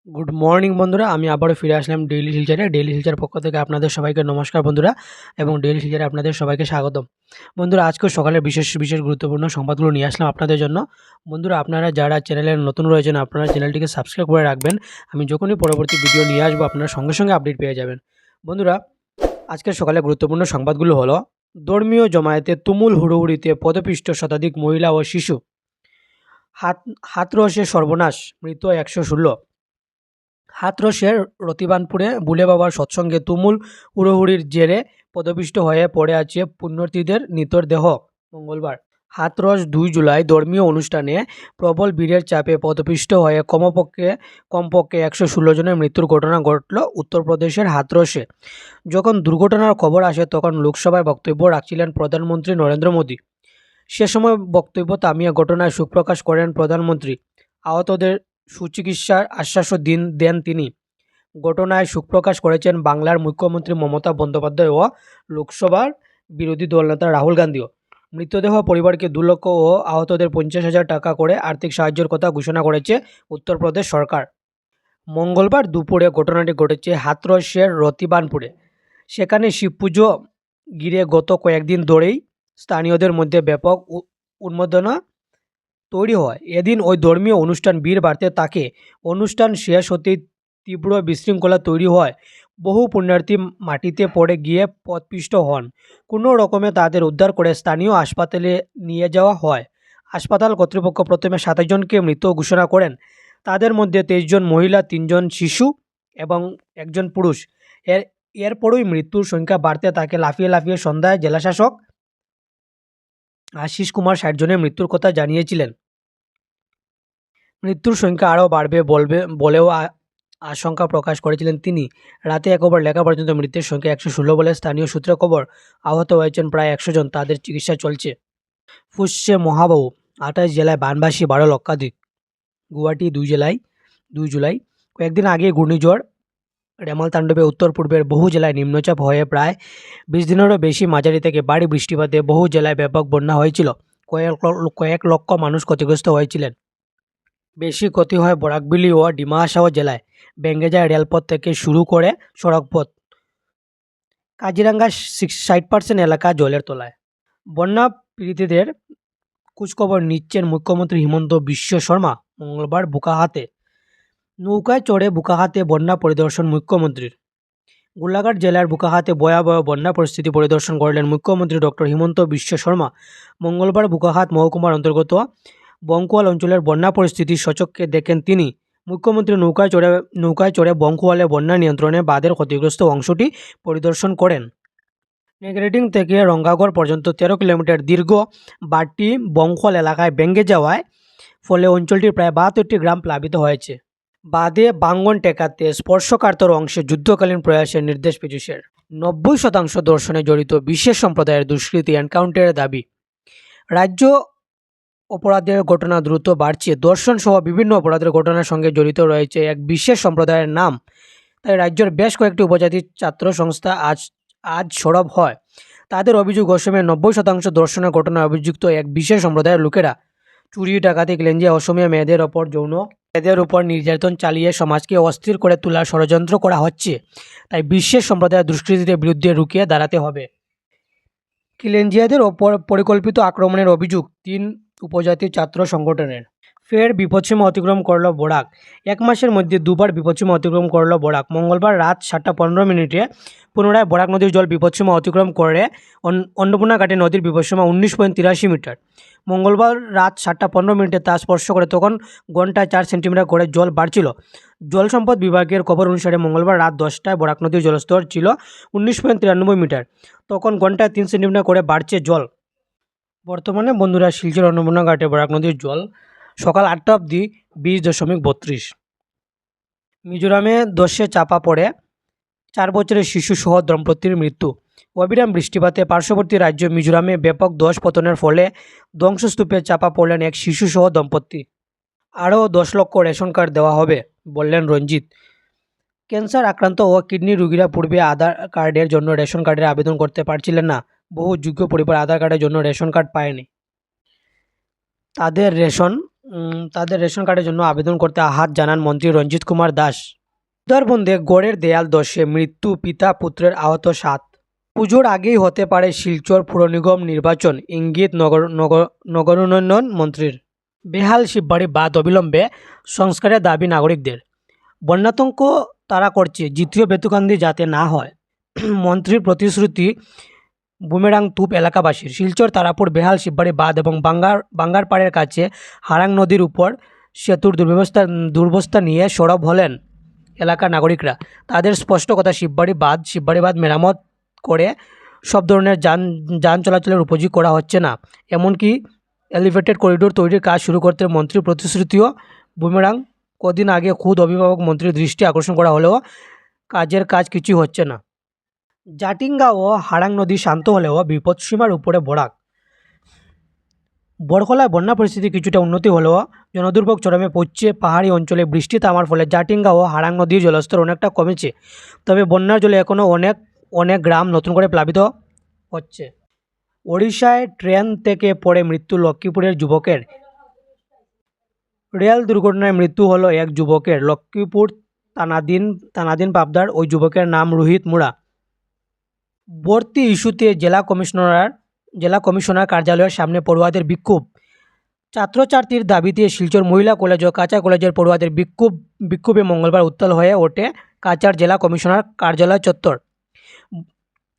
Good morning বন্ধুরা, আমি আবারও ফিরে আসলাম ডেইলি শিলচরে। ডেইলি শিলচর পক্ষ থেকে আপনাদের সবাইকে নমস্কার বন্ধুরা, এবং ডেইলি শিলচরে আপনাদের সবাইকে স্বাগতম। বন্ধুরা, আজকেও সকালে বিশেষ বিশেষ গুরুত্বপূর্ণ সংবাদগুলো নিয়ে আসলাম আপনাদের জন্য। বন্ধুরা, আপনারা যারা চ্যানেলে নতুন রয়েছেন, আপনারা চ্যানেলটিকে সাবস্ক্রাইব করে রাখবেন। আমি যখনই পরবর্তী ভিডিও নিয়ে আসবো, আপনারা সঙ্গে সঙ্গে আপডেট পেয়ে যাবেন। বন্ধুরা, আজকের সকালে গুরুত্বপূর্ণ সংবাদগুলো হলো: ধর্মীয় জমায়েতে তুমুল হুড়োহুড়িতে পদপিষ্ট শতাধিক মহিলা ও শিশু, হাত হাতরসে সর্বনাশ, মৃত 116। হাতরসের রতিবানপুরে বুলে বাবার সৎসঙ্গে তুমুল হুড়োহুড়ির জেরে পদপিষ্ট হয়ে পড়ে আছে পুণ্যার্থীদের নিতর দেহ। মঙ্গলবার হাতরস 2 জুলাই ধর্মীয় অনুষ্ঠানে প্রবল ভিড়ের চাপে পদপিষ্ট হয়ে কমপক্ষে 116 জনের মৃত্যুর ঘটনা ঘটল উত্তরপ্রদেশের হাতরসে। যখন দুর্ঘটনার খবর আসে, তখন লোকসভায় বক্তব্য রাখছিলেন প্রধানমন্ত্রী নরেন্দ্র মোদী। সে সময় বক্তব্য থামিয়ে ঘটনায় শোক প্রকাশ করেন প্রধানমন্ত্রী। আহতদের সুচিকিৎসার আশ্বাসও দেন তিনি। ঘটনায় শোক প্রকাশ করেছেন বাংলার মুখ্যমন্ত্রী মমতা বন্দ্যোপাধ্যায় ও লোকসভার বিরোধী দলনেতা রাহুল গান্ধীও। মৃতদেহ পরিবারকে 2 লক্ষ ও আহতদের 50,000 টাকা করে আর্থিক সাহায্যের কথা ঘোষণা করেছে উত্তরপ্রদেশ সরকার। মঙ্গলবার দুপুরে ঘটনাটি ঘটেছে হাতরসের রতিবানপুরে। সেখানে শিব পুজো ঘিরে গত কয়েকদিন ধরেই স্থানীয়দের মধ্যে ব্যাপক উন্মাদনা তৈরি হয়। এদিন ওই ধর্মীয় অনুষ্ঠান ভিড় বাড়তে থাকে। অনুষ্ঠান শেষ হতেই তীব্র বিশৃঙ্খলা তৈরি হয়। বহু পুণ্যার্থী মাটিতে পড়ে গিয়ে পথপিষ্ট হন। কোনো রকমে তাদের উদ্ধার করে স্থানীয় হাসপাতালে নিয়ে যাওয়া হয়। হাসপাতাল কর্তৃপক্ষ প্রথমে 27 জনকে মৃত ঘোষণা করেন। তাদের মধ্যে 23 জন মহিলা, 3 জন শিশু এবং 1 জন পুরুষ। এরপরই মৃত্যুর সংখ্যা বাড়তে থাকে। লাফিয়ে লাফিয়ে সন্ধ্যায় জেলাশাসক আশিস কুমার 60 জনের মৃত্যুর কথা জানিয়েছিলেন। মৃত্যুর সংখ্যা আরও বাড়বে বলেও আশঙ্কা প্রকাশ করেছিলেন তিনি। রাতে একবার লেখা পর্যন্ত মৃতের সংখ্যা 116 বলে স্থানীয় সূত্রে খবর। আহত হয়েছেন প্রায় 100 জন, তাদের চিকিৎসা চলছে। ফুঁসছে মহাবাহু, 28 জেলায় বানভাসী 12 লক্ষাধিক। গুয়াহাটি 2 জুলাই। কয়েকদিন আগে ঘূর্ণিঝড় রেমাল তাণ্ডবে উত্তর পূর্বের বহু জেলায় নিম্নচাপ হয়ে প্রায় 20 দিনেরও বেশি মাঝারি থেকে ভারী বৃষ্টিপাতে বহু জেলায় ব্যাপক বন্যা হয়েছিল। কয়েক লক্ষ মানুষ ক্ষতিগ্রস্ত হয়েছিলেন। বেশি ক্ষতি হয় বরাকবিলি ও ডিমা হাসাও জেলায়। ভেঙে যায় রেলপথ থেকে শুরু করে সড়কপথ। কাজিরাঙ্গার 60% এলাকা জলের তলায়। বন্যা পীড়িতদের খোঁজখবর নিচ্ছেন মুখ্যমন্ত্রী হিমন্ত বিশ্ব শর্মা। মঙ্গলবার বুকাহাতে নৌকায় চড়ে বুকাহাতে বন্যা পরিদর্শন মুখ্যমন্ত্রীর। গোলাঘাট জেলার বুকাহাতে ভয়াবহ বন্যা পরিস্থিতি পরিদর্শন করলেন মুখ্যমন্ত্রী ডক্টর হিমন্ত বিশ্ব শর্মা। মঙ্গলবার বুকাহাত মহকুমার অন্তর্গত বঙ্কুয়াল অঞ্চলের বন্যা পরিস্থিতি সচক্ষে দেখেন তিনি। মুখ্যমন্ত্রী নৌকায় চড়ে বঙ্কুয়ালে বন্যা নিয়ন্ত্রণে বাঁধের ক্ষতিগ্রস্ত অংশটি পরিদর্শন করেন। নেগরেটিং থেকে রঙ্গাগড় পর্যন্ত 13 কিলোমিটার দীর্ঘ বাঁধটি বঙ্কুয়াল এলাকায় ভেঙে যাওয়ায় ফলে অঞ্চলটির প্রায় 72টি গ্রাম প্লাবিত হয়েছে। বাঁধে ভাঙন ঠেকাতে স্পর্শকাতর অংশে যুদ্ধকালীন প্রয়াসের নির্দেশ পীযূষের। 90% দর্শনে জড়িত বিশেষ সম্প্রদায়ের দুষ্কৃতী এনকাউন্টারের দাবি। রাজ্য অপরাধের ঘটনা দ্রুত বাড়ছে। দর্শন সহ বিভিন্ন অপরাধের ঘটনার সঙ্গে জড়িত রয়েছে এক বিশেষ সম্প্রদায়ের নাম। তাই রাজ্যের বেশ কয়েকটি উপজাতির ছাত্র সংস্থা আজ সরব হয়। তাদের অভিযোগ, অসমের 90% দর্শনের ঘটনায় অভিযুক্ত এক বিশেষ সম্প্রদায়ের লোকেরা চুরি, ডাকাতি, গ্লেঞ্জে অসমীয়া মেয়েদের উপর নির্যাতন চালিয়ে সমাজকে অস্থির করে তোলার ষড়যন্ত্র করা হচ্ছে। তাই বিশেষ সম্প্রদায়ের দুষ্কৃতীদের বিরুদ্ধে রুখে দাঁড়াতে হবে। খিলেঞ্জিয়াদের ওপর পরিকল্পিত আক্রমণের অভিযোগ 3 উপজাতি ছাত্র সংগঠনের। ফের বিপদসীমা অতিক্রম করল বরাক। 1 মাসের মধ্যে 2 বার বিপদসীমা অতিক্রম করল বরাক। মঙ্গলবার রাত 7:15 পুনরায় বরাক নদীর জল বিপদসীমা অতিক্রম করে অন্নপূর্ণা ঘাটে নদীর বিপদসীমা 19.83 মিটার। মঙ্গলবার রাত 7:15 তা স্পর্শ করে, তখন ঘন্টায় 4 সেন্টিমিটার করে জল বাড়ছিল। জল সম্পদ বিভাগের খবর অনুসারে মঙ্গলবার রাত 10টায় বরাক নদীর জলস্তর ছিল 19.93 মিটার। তখন ঘন্টায় 3 সেন্টিমিটার করে বাড়ছে জল। বর্তমানে বন্ধুরা, শিলচর অন্নপূর্ণা ঘাটে বরাক নদীর জল সকাল 8টা অবধি 20.32। মিজোরামে ধসে চাপা পড়ে 4 বছরের শিশুসহ দম্পতির মৃত্যু। অবিরাম বৃষ্টিপাতে পার্শ্ববর্তী রাজ্য মিজোরামে ব্যাপক ধস পতনের ফলে ধ্বংসস্তূপে চাপা পড়লেন এক শিশুসহ দম্পতি। আরও 10 লক্ষ রেশন কার্ড দেওয়া হবে, বললেন রঞ্জিত। ক্যান্সার আক্রান্ত ও কিডনি রোগীরা পূর্বে আধার কার্ডের জন্য রেশন কার্ডের আবেদন করতে পারছিলেন না। বহু যোগ্য পরিবার আধার কার্ডের জন্য রেশন কার্ড পায়নি। তাদের রেশন তাদের রেশন কার্ডের জন্য আবেদন করতে আহ্বান জানান মন্ত্রী রঞ্জিত কুমার দাস। উদারবন্দে গড়ের দেয়াল দশে মৃত্যু পিতা পুত্রের আহত 7। পুজোর আগেই হতে পারে শিলচর পুর নিগম নির্বাচন, ইঙ্গিত নগর উন্নয়ন মন্ত্রীর। বেহাল শিববাড়ি বাঁধ অবিলম্বে সংস্কারের দাবি নাগরিকদের। বন্যাতঙ্ক তারা করছে, দ্বিতীয় বেতুকান্দি যাতে না হয় মন্ত্রীর প্রতিশ্রুতি বুমেরাং তুপ এলাকাবাসীর। শিলচর তারাপুর বেহাল শিববাড়ি বাঁধ এবং বাঙ্গারপাড়ের কাছে হারাং নদীর উপর সেতুর দুরবস্থা নিয়ে সরব হলেন এলাকার নাগরিকরা। তাদের স্পষ্ট কথা, শিববাড়ি বাঁধ মেরামত করে সব ধরনের যান চলাচলের উপযোগী করা হচ্ছে না। এমনকি এলিভেটেড করিডোর তৈরির কাজ শুরু করতে মন্ত্রীর প্রতিশ্রুতিও বুমেরাং। কদিন আগে খুদ অভিভাবক মন্ত্রীর দৃষ্টি আকর্ষণ করা হলেও কাজ কিছুই হচ্ছে না। জাটিঙ্গা ও হারাং নদী শান্ত হলেও বিপদসীমার উপরে বরাক। বড়খলায় বন্যা পরিস্থিতি কিছুটা উন্নতি হলেও জনদুর্ভোগ চরমে পৌঁছে। পাহাড়ি অঞ্চলে বৃষ্টি থামার ফলে জাটিঙ্গা ও হারাং নদীর জলস্তর অনেকটা কমেছে, তবে বন্যার জলে এখনও অনেক গ্রাম নতুন করে প্লাবিত হচ্ছে। ওড়িশায় ট্রেন থেকে পড়ে মৃত্যু লক্ষ্মীপুরের যুবকের। রেল দুর্ঘটনায় মৃত্যু হলো এক যুবকের। লক্ষ্মীপুর তানাদিন পাবদার ওই যুবকের নাম রোহিত মুড়া। ভর্তি ইস্যুতে জেলা কমিশনার কার্যালয়ের সামনে পড়ুয়াদের বিক্ষোভ। ছাত্রছাত্রীর দাবিতে শিলচর মহিলা কলেজ ও কাঁচা কলেজের পড়ুয়াদের বিক্ষোভে মঙ্গলবার উত্তাল হয়ে ওঠে কাচার জেলা কমিশনার কার্যালয় চত্বর।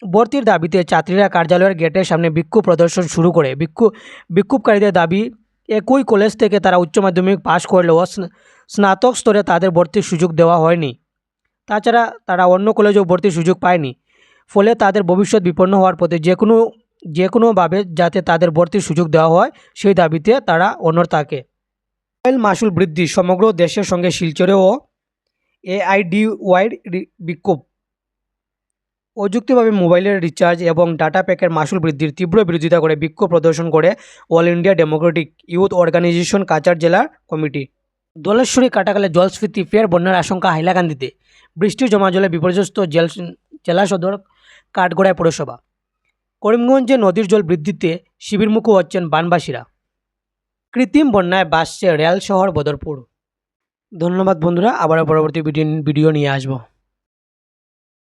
ভর্তির দাবিতে ছাত্রীরা কার্যালয়ের গেটের সামনে বিক্ষোভ প্রদর্শন শুরু করে। বিক্ষোভকারীদের দাবি, একই কলেজ থেকে তারা উচ্চ মাধ্যমিক পাশ করলেও স্নাতক স্তরে তাদের ভর্তির সুযোগ দেওয়া হয়নি। তাছাড়া তারা অন্য কলেজেও ভর্তির সুযোগ পায়নি, ফলে তাদের ভবিষ্যৎ বিপন্ন হওয়ার পথে। যে কোনোভাবে যাতে তাদের ভর্তির সুযোগ দেওয়া হয়, সেই দাবিতে তারা অনড় থাকে। মোবাইল মাশুল বৃদ্ধি সমগ্র দেশের সঙ্গে শিলচরেও এআইডিওয়াইর বিক্ষোভ। অযৌক্তিকভাবে মোবাইলের রিচার্জ এবং ডাটা প্যাকের মাশুল বৃদ্ধির তীব্র বিরোধিতা করে বিক্ষোভ প্রদর্শন করে all India democratic youth organisation Cachar জেলার কমিটি। দোলেশ্বরী কাটাখালে জলস্ফীতি ফের বন্যার আশঙ্কা হাইলাকান্দিতে। বৃষ্টির জমা জলে বিপর্যস্ত জেলা সদর কাঠগড়ায় পৌরসভা। করিমগঞ্জে নদীর জল বৃদ্ধিতে শিবিরমুখী হচ্ছেন বানবাসীরা। কৃত্রিম বন্যায় ভাসছে রেল শহর বদরপুর। ধন্যবাদ বন্ধুরা, আবার পরবর্তী ভিডিও নিয়ে আসবো।